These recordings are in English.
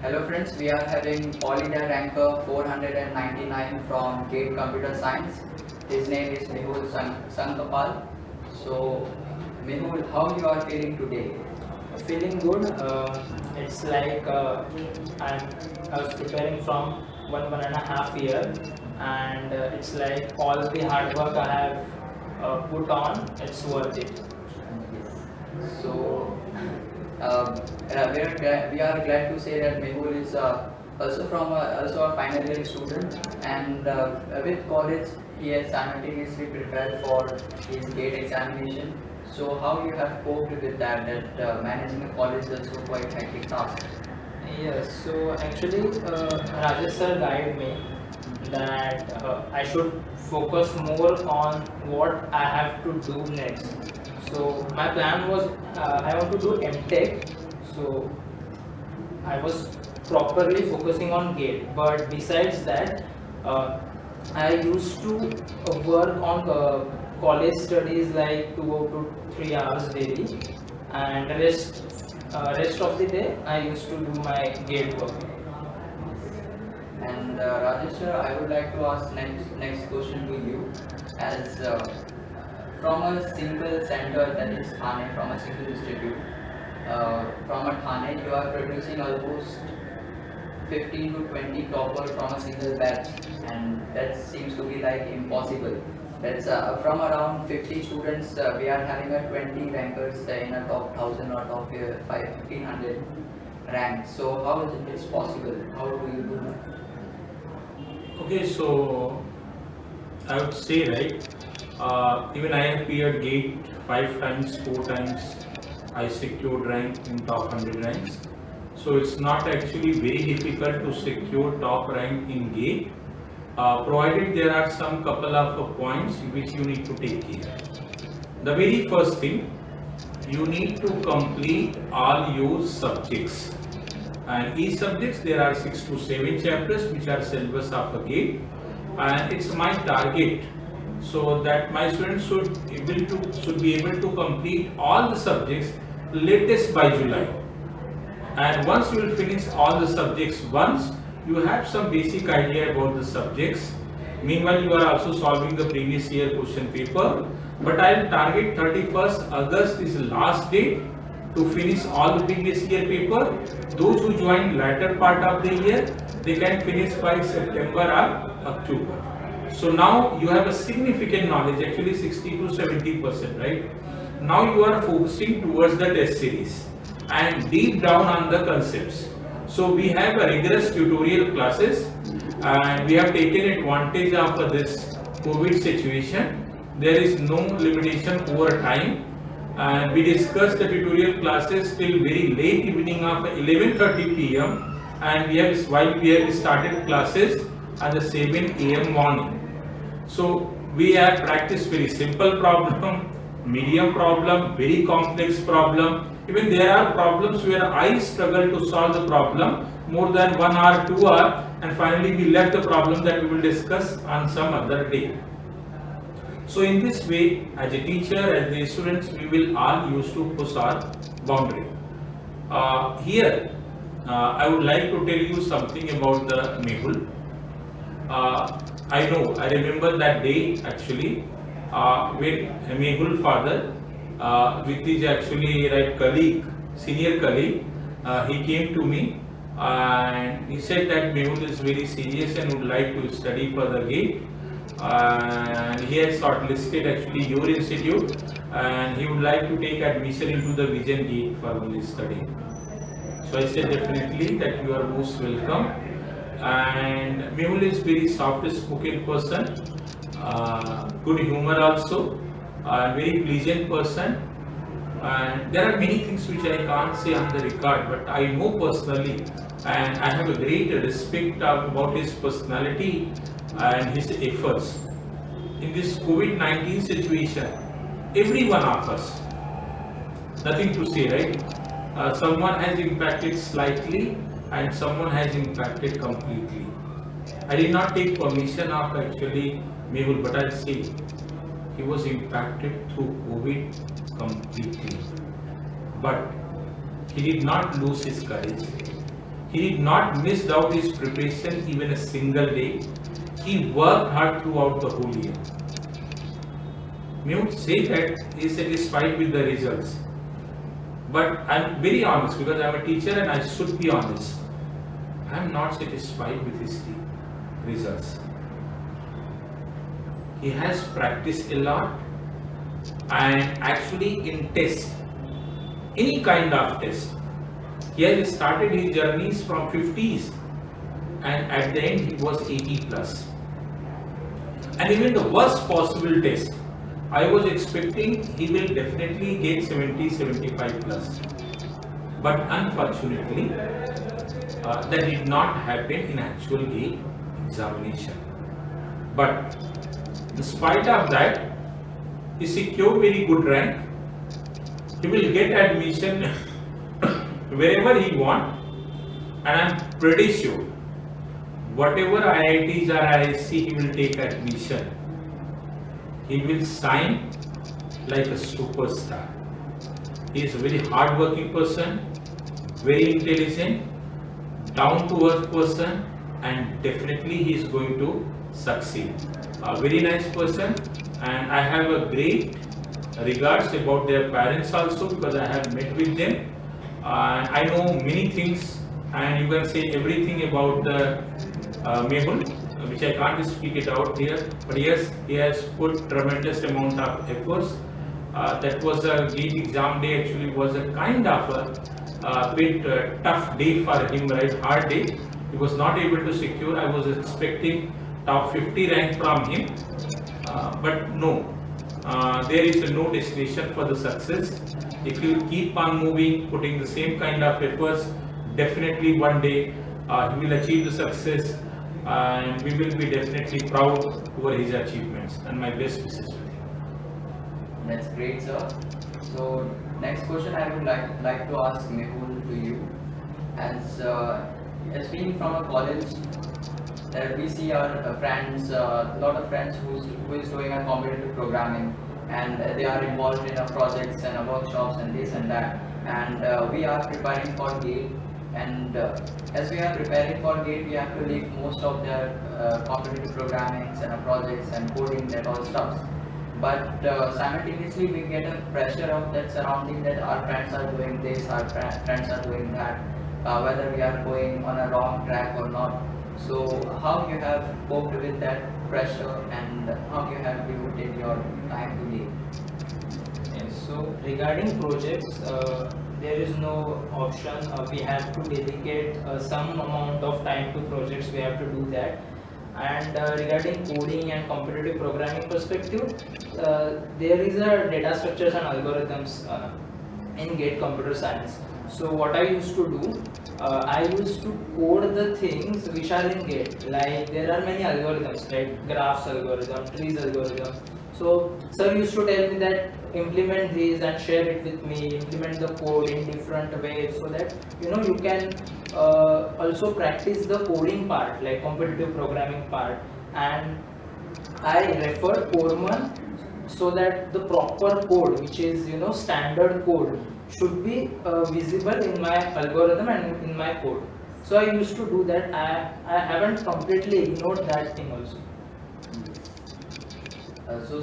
Hello friends, we are having All India ranker 499 from GATE Computer Science. His name is Mehul Sankapal. So Mehul, how you are feeling today? Feeling good. It's like I was preparing from one and a half year, and it's like all the hard work I have put on, it's worth it. Yes. So we are glad to say that Mehul is also a final year student, and with college he has simultaneously prepared for his GATE examination. So how you have coped with that? That managing a college is also quite hectic task. Yes, so actually, Rajesh sir guided me that I should focus more on what I have to do next. So my plan was I want to do MTech. So I was properly focusing on GATE, but besides that, uh, I used to work on college studies like 2 to 3 hours daily, and rest of the day I used to do my GATE work. And Rajesh sir, I would like to ask next question to you. As from a single center, that is Thane, from a single institute, from a Thane, you are producing almost 15 to 20 toppers from a single batch, and that seems to be like impossible. That's from around 50 students, we are having a 20 rankers in a top 1000 or top 1500 rank. So how is it possible? How do you do that? Okay, so I would say, right, even I have cleared GATE 5 times, 4 times. I secured rank in top 100 ranks. So it's not actually very difficult to secure top rank in GATE, provided there are some couple of points which you need to take care. The very first thing, you need to complete all your subjects. And each subjects there are 6 to 7 chapters which are syllabus of a GATE, and it's my target so that my students should be able to complete all the subjects latest by July. And once you will finish all the subjects once, you have some basic idea about the subjects. Meanwhile, you are also solving the previous year question paper. But I will target 31st August is the last date to finish all the previous year paper. Those who join latter part of the year, they can finish by September or October. So now you have a significant knowledge, actually 60 to 70%, right? Now you are focusing towards the test series and deep down on the concepts. So we have a rigorous tutorial classes, and we have taken advantage of this COVID situation. There is no limitation over time, and we discussed the tutorial classes till very late evening of 11:30 p.m. and we have started classes at the 7 a.m. morning. So we have practiced very simple problem, medium problem, very complex problem. Even there are problems where I struggle to solve the problem more than 1 hour, 2 hour, and finally we left the problem that we will discuss on some other day. So in this way, as a teacher, as the students, we will all used to push our boundary. Here, I would like to tell you something about the Mehul. I remember that day actually when Mehul father with his actually right colleague, senior colleague, he came to me and he said that Mehul is very serious and would like to study for the GATE, and he has shortlisted actually your institute and he would like to take admission into the Vision GATE for his study. So I said definitely that you are most welcome. And Mehul is very soft spoken person, good humor also, very pleasant person. And there are many things which I can't say on the record, but I know personally, and I have a great respect about his personality and his efforts. In this COVID-19 situation, every one of us, nothing to say, right? Someone has impacted slightly and someone has impacted completely. I did not take permission of actually Mehul, but I'll say he was impacted through COVID completely. But he did not lose his courage. He did not miss out his preparation even a single day. He worked hard throughout the whole year. May not say that he is satisfied with the results. But I'm very honest because I'm a teacher and I should be honest. I'm not satisfied with his results. He has practiced a lot, and actually in test, any kind of test, he has started his journeys from 50s and at the end he was 80 plus. And even the worst possible test, I was expecting he will definitely get 70, 75 plus. But unfortunately, that did not happen in actual gate examination. But in spite of that, he secured very good rank. He will get admission wherever he want, and I'm pretty sure whatever IITs or IISc he will take admission, he will shine like a superstar. He is a very hard-working person, very intelligent, down-to-earth person, and definitely he is going to succeed. A very nice person, and I have a great regards about their parents also because I have met with them. I know many things, and you can say everything about the Mehul, which I can't speak it out here. But yes, he has put tremendous amount of efforts. That was a GATE exam day. Actually, was a kind of a bit tough day for him, right? Hard day. He was not able to secure. I was expecting top 50 rank from him, but no. There is no destination for the success. If you keep on moving, putting the same kind of efforts, definitely one day he will achieve the success, and we will be definitely proud over his achievements. And my best wishes with him. That's great, sir. So next question I would like to ask Mehul to you, as being from a college, we see our friends, a lot of friends who is doing a competitive programming, and they are involved in projects and workshops and this and that, and we are preparing for GATE, and as we are preparing for GATE, we have to leave most of their competitive programmings and projects and coding, that all stuff. But simultaneously we get a pressure of that surrounding, that our friends are doing this, our friends are doing that, whether we are going on a wrong track or not. So how you have coped with that pressure, and how you have devoted your time to GATE? Yes, so regarding projects, there is no option. We have to dedicate some amount of time to projects. We have to do that. And regarding coding and competitive programming perspective, there is a data structures and algorithms in GATE computer science. So what I used to do, I used to code the things which are in GATE. Like there are many algorithms, like graphs algorithm, trees algorithm. So sir used to tell me that implement these and share it with me, implement the code in different ways, so that you can also practice the coding part, like competitive programming part. And I refer Coreman, so that the proper code, which is standard code, should be visible in my algorithm and in my code. So I used to do that. I haven't completely ignored that thing also. So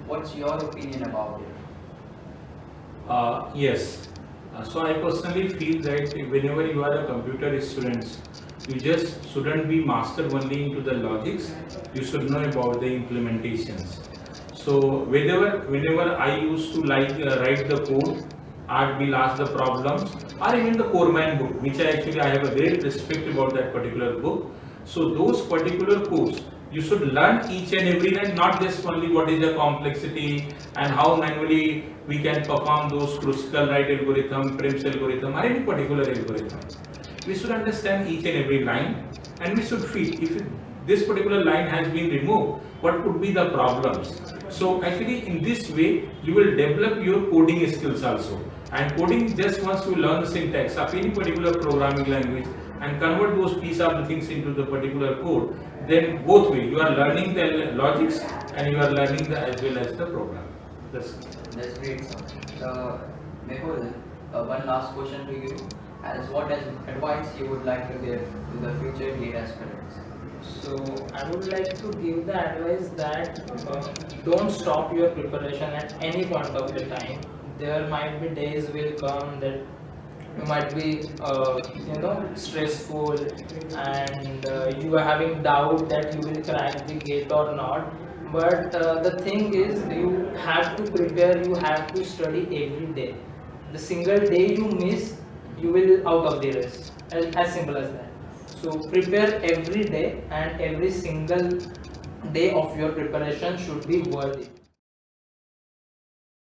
what's your opinion about it? Yes. So I personally feel that whenever you are a computer student, you just shouldn't be mastered only into the logics. You should know about the implementations. So whenever I used to write the code, I will ask the problems, or even the Coreman book, which I have a great respect about that particular book. So those particular codes, you should learn each and every line, not just only what is the complexity and how manually we can perform those Kruskal Wright algorithm, Prim's algorithm, or any particular algorithm. We should understand each and every line, and we should feel if this particular line has been removed, what could be the problems. So actually in this way, you will develop your coding skills also. And coding, just once you learn the syntax of any particular programming language and convert those piece of the things into the particular code, then both way you are learning the logics and you are learning as well as the program. That's great, sir. So Mehul, one last question to you. as what advice you would like to give to the future GATE aspirants? So I would like to give the advice that don't stop your preparation at any point of the time. There might be days will come that you might be stressful, and you are having doubt that you will crack the gate or not. But the thing is, you have to prepare, you have to study every day. The single day you miss, you will out of the race, as simple as that. So prepare every day, and every single day of your preparation should be worthy.